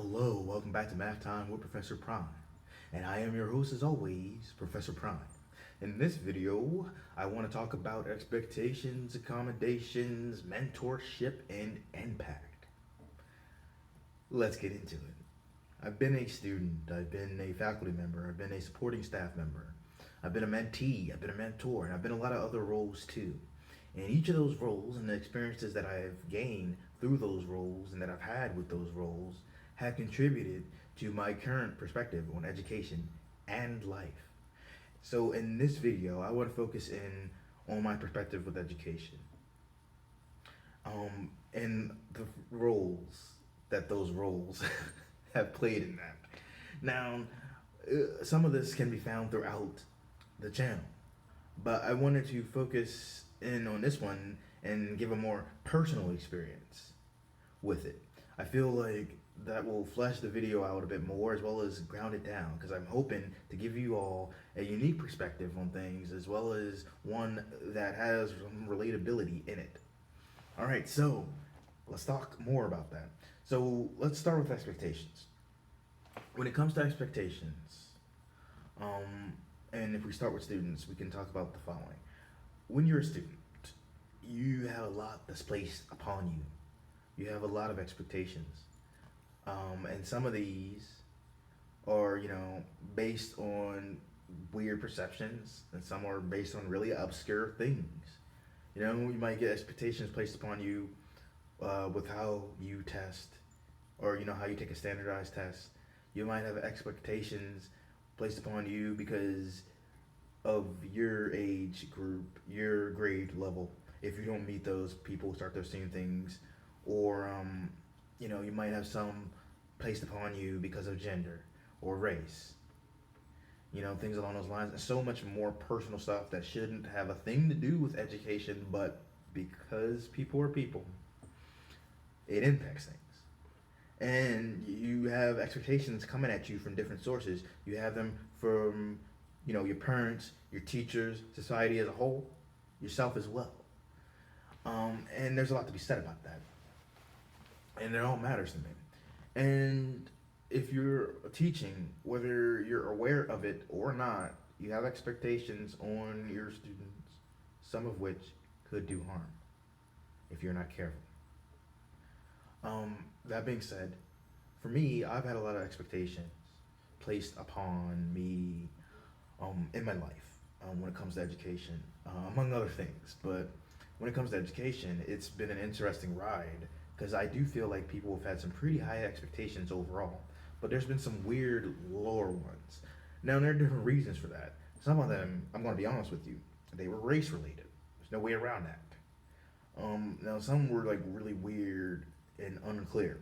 Hello, welcome back to Math Time with Professor Prime. And I am your host as always, Professor Prime. In this video, I want to talk about expectations, accommodations, mentorship, and impact. Let's get into it. I've been a student, I've been a faculty member, I've been a supporting staff member, I've been a mentee, I've been a mentor, and I've been a lot of other roles too. And each of those roles and the experiences that I've gained through those roles and that I've had with those roles have contributed to my current perspective on education and life. So in this video, I want to focus in on my perspective with education, and the roles that those roles have played in that. Now, some of this can be found throughout the channel, but I wanted to focus in on this one and give a more personal experience with it. I feel like that will flesh the video out a bit more as well as ground it down because I'm hoping to give you all a unique perspective on things as well as one that has some relatability in it. All right, so let's talk more about that. So let's start with expectations. When it comes to expectations, and if we start with students, we can talk about the following. When you're a student, you have a lot that's placed upon you. You have a lot of expectations. And some of these are, based on weird perceptions, and some are based on really obscure things. You might get expectations placed upon you with how you test, or how you take a standardized test. You might have expectations placed upon you because of your age group, your grade level. If you don't meet those, people start their same things, or you might have some placed upon you because of gender or race. Things along those lines, and so much more personal stuff that shouldn't have a thing to do with education, but because people are people, it impacts things. And you have expectations coming at you from different sources. You have them from, your parents, your teachers, society as a whole, yourself as well. And there's a lot to be said about that. And it all matters to me. And if you're teaching, whether you're aware of it or not, you have expectations on your students, some of which could do harm if you're not careful. That being said, for me, I've had a lot of expectations placed upon me in my life when it comes to education, among other things. But when it comes to education, it's been an interesting ride because I do feel like people have had some pretty high expectations overall, but there's been some weird lower ones. Now, there are different reasons for that. Some of them, I'm going to be honest with you, they were race related. There's no way around that. Now, some were like really weird and unclear.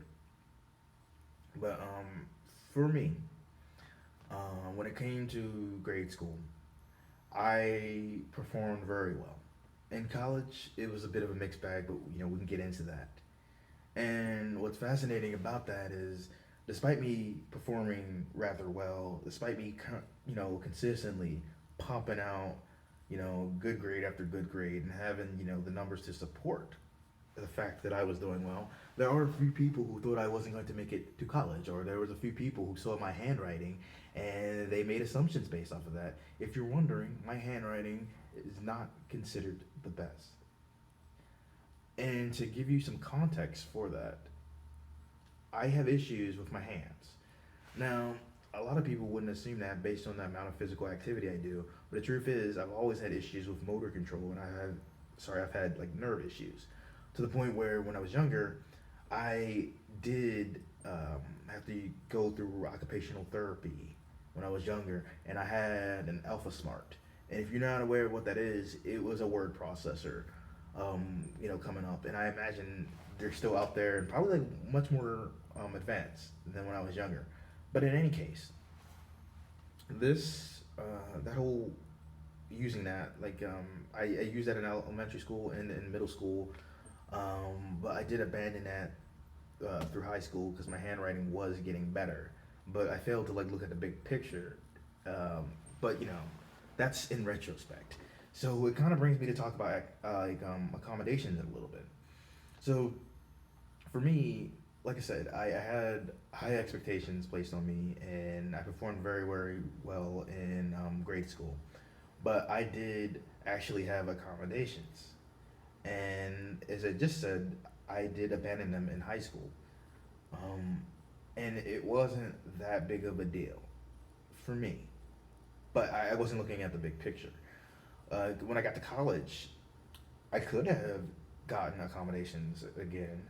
But for me, when it came to grade school, I performed very well. In college, it was a bit of a mixed bag, but we can get into that. And what's fascinating about that is, despite me performing rather well, despite me, consistently popping out, good grade after good grade, and having, the numbers to support the fact that I was doing well, there are a few people who thought I wasn't going to make it to college, or there was a few people who saw my handwriting and they made assumptions based off of that. If you're wondering, my handwriting is not considered the best. And to give you some context for that, I have issues with my hands. Now, a lot of people wouldn't assume that based on the amount of physical activity I do, but the truth is I've always had issues with motor control, and I've had like nerve issues to the point where when I was younger, I did have to go through occupational therapy when I was younger, and I had an Alpha Smart. And if you're not aware of what that is, it was a word processor, coming up. And I imagine they're still out there and probably like much more advanced than when I was younger. But in any case, that whole using that, I used that in elementary school and in middle school, but I did abandon that through high school because my handwriting was getting better. But I failed to look at the big picture. But that's in retrospect. So it kind of brings me to talk about accommodations a little bit. So for me, like I said, I had high expectations placed on me, and I performed very, very well in grade school. But I did actually have accommodations, and as I just said, I did abandon them in high school. Um, and it wasn't that big of a deal for me, but I wasn't looking at the big picture. When I got to college, I could have gotten accommodations again,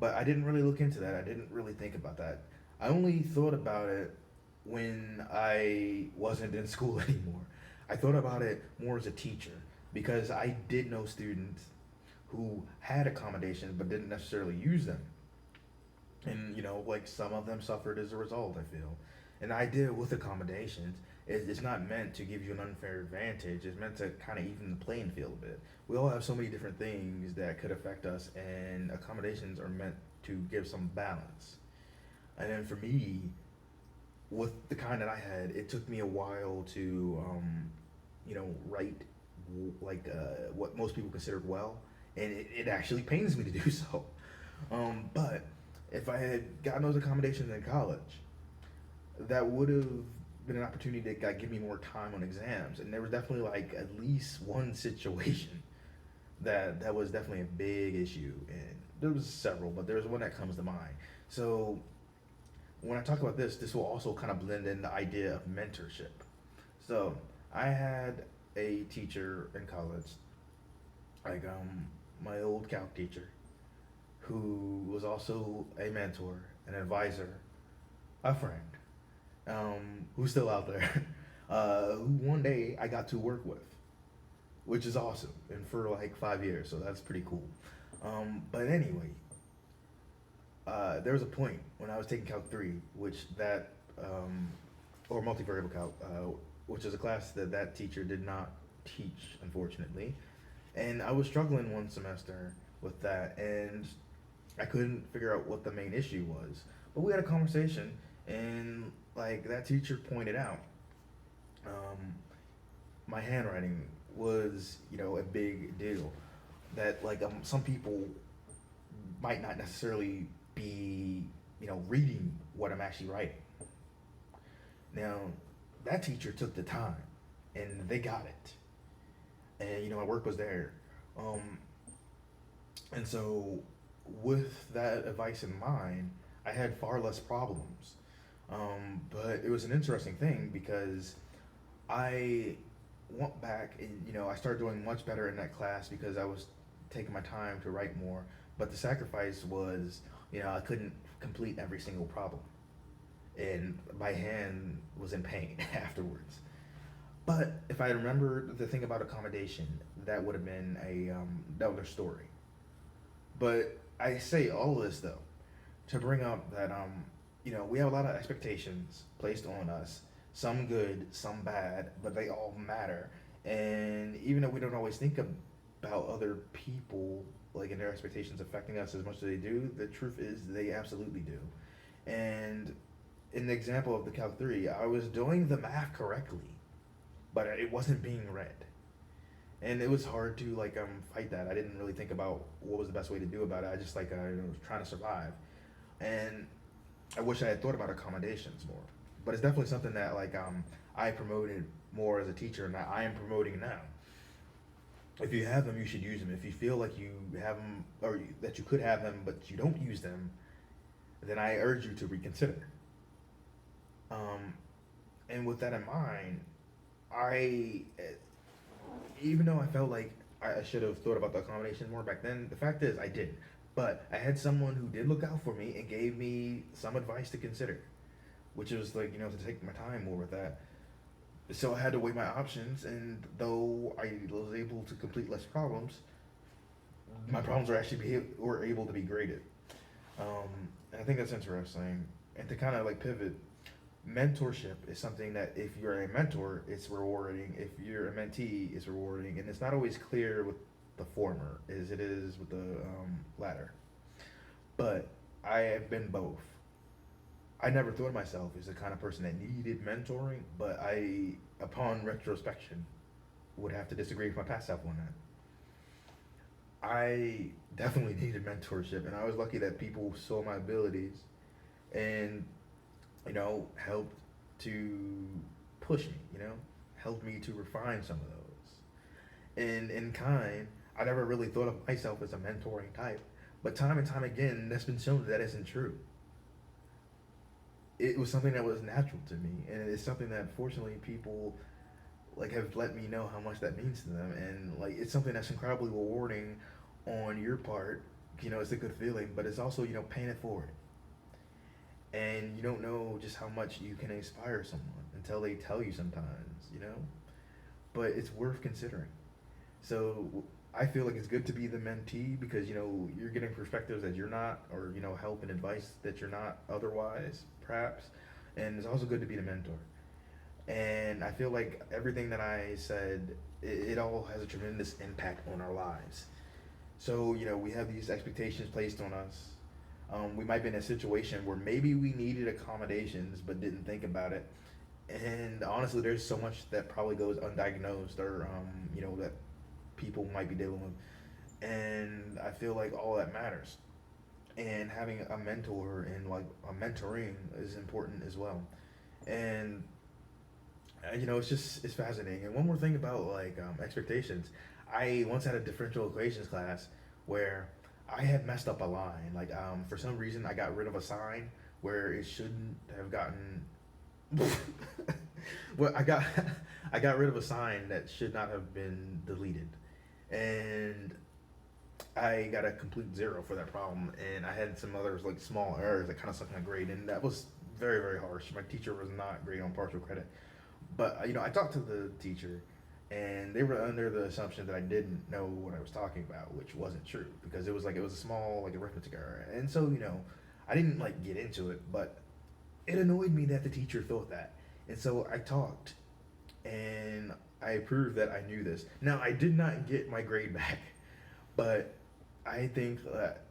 but I didn't really look into that. I didn't really think about that. I only thought about it when I wasn't in school anymore. I thought about it more as a teacher because I did know students who had accommodations but didn't necessarily use them. And, like some of them suffered as a result, I feel. And the idea with accommodations is it's not meant to give you an unfair advantage, it's meant to kind of even the playing field a bit. We all have so many different things that could affect us, and accommodations are meant to give some balance. And then for me, with the kind that I had, it took me a while to, write what most people considered well, and it actually pains me to do so. But if I had gotten those accommodations in college, that would have been an opportunity to give me more time on exams. And there was definitely like at least one situation that was definitely a big issue, and there was several, but there's one that comes to mind. So when I talk about this will also kind of blend in the idea of mentorship. So I had a teacher in college, like my old calc teacher, who was also a mentor, an advisor, a friend, who's still out there, who one day I got to work with, which is awesome, and for like 5 years, so that's pretty cool. But anyway, there was a point when I was taking Calc 3, or multivariable calc, which is a class that teacher did not teach, unfortunately. And I was struggling one semester with that, and I couldn't figure out what the main issue was. But we had a conversation, and like that teacher pointed out, my handwriting was, a big deal. That like some people might not necessarily be, reading what I'm actually writing. Now, that teacher took the time, and they got it, and my work was there. Um, and so, with that advice in mind, I had far less problems. But it was an interesting thing because I went back and I started doing much better in that class because I was taking my time to write more. But the sacrifice was, I couldn't complete every single problem, and my hand was in pain afterwards. But if I remember the thing about accommodation, that would have been another story. But I say all of this though to bring up that we have a lot of expectations placed on us, some good, some bad, but they all matter. And even though we don't always think about other people like in their expectations affecting us as much as they do, the truth is they absolutely do. And in the example of the Calc 3, I was doing the math correctly, but it wasn't being read. And it was hard to fight that. I didn't really think about what was the best way to do about it. I just was trying to survive. And I wish I had thought about accommodations more. But it's definitely something that I promoted more as a teacher, and that I am promoting now. If you have them, you should use them. If you feel like you have them, or that you could have them, but you don't use them, then I urge you to reconsider. And with that in mind, I, even though I felt like I should have thought about the accommodation more back then, the fact is I didn't. But I had someone who did look out for me and gave me some advice to consider, which was to take my time more with that. So I had to weigh my options, and though I was able to complete less problems, my problems were able to be graded. And I think that's interesting. And to kind of pivot, mentorship is something that if you're a mentor, it's rewarding. If you're a mentee, it's rewarding, and it's not always clear with the former as it is with the latter. But I have been both. I never thought of myself as the kind of person that needed mentoring, but upon retrospection, would have to disagree with my past self on that. I definitely needed mentorship, and I was lucky that people saw my abilities and helped to push me. Helped me to refine some of those. And in kind, I never really thought of myself as a mentoring type, but time and time again, that's been shown that isn't true. It was something that was natural to me, and it's something that fortunately people have let me know how much that means to them, and it's something that's incredibly rewarding on your part. It's a good feeling, but it's also paying it forward, and you don't know just how much you can inspire someone until they tell you sometimes. But it's worth considering. So I feel like it's good to be the mentee because you're getting perspectives that you're not, or help and advice that you're not otherwise, perhaps. And it's also good to be the mentor. And I feel like everything that I said, it all has a tremendous impact on our lives. So we have these expectations placed on us. We might be in a situation where maybe we needed accommodations but didn't think about it. And honestly, there's so much that probably goes undiagnosed, or that people might be dealing with. And I feel like all that matters. And having a mentor and a mentoring is important as well. And it's fascinating. And one more thing about expectations, I once had a differential equations class where I had messed up a line. For some reason, I got rid of a sign where it shouldn't have gotten. Well, I got rid of a sign that should not have been deleted, and I got a complete zero for that problem. And I had some others small errors that kind of sucked my grade, and that was very, very harsh. My teacher was not great on partial credit, but I talked to the teacher, and they were under the assumption that I didn't know what I was talking about, which wasn't true because it was a small arithmetic error. And so I didn't get into it, but it annoyed me that the teacher thought that. And so I talked, and I proved that I knew this. Now I did not get my grade back, but I think that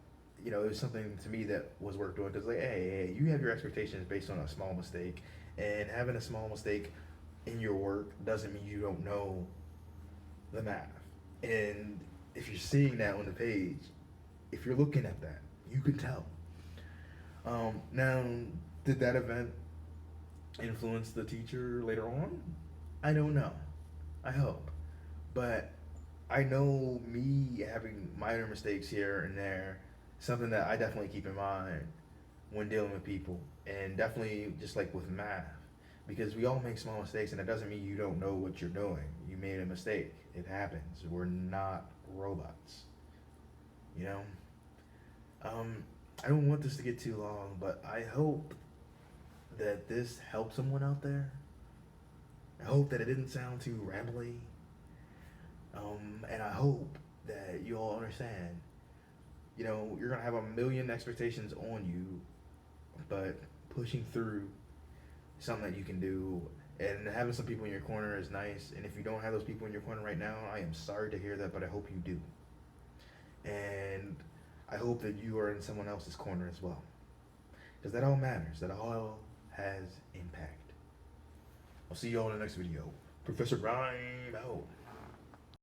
it was something to me that was worth doing because hey, you have your expectations based on a small mistake, and having a small mistake in your work doesn't mean you don't know the math. And if you're seeing that on the page, if you're looking at that, you can tell. Now, did that event influence the teacher later on? I don't know. I hope. But I know me having minor mistakes here and there, something that I definitely keep in mind when dealing with people, and definitely just with math, because we all make small mistakes, and it doesn't mean you don't know what you're doing. You made a mistake. It happens. We're not robots. You know? I don't want this to get too long, but I hope that this helped someone out there. I hope that it didn't sound too rambly. And I hope that you all understand, you're going to have a million expectations on you, but pushing through something that you can do, and having some people in your corner is nice. And if you don't have those people in your corner right now, I am sorry to hear that, but I hope you do. And I hope that you are in someone else's corner as well, because that all matters. That all has impact. I'll see you all in the next video. Professor Grime out.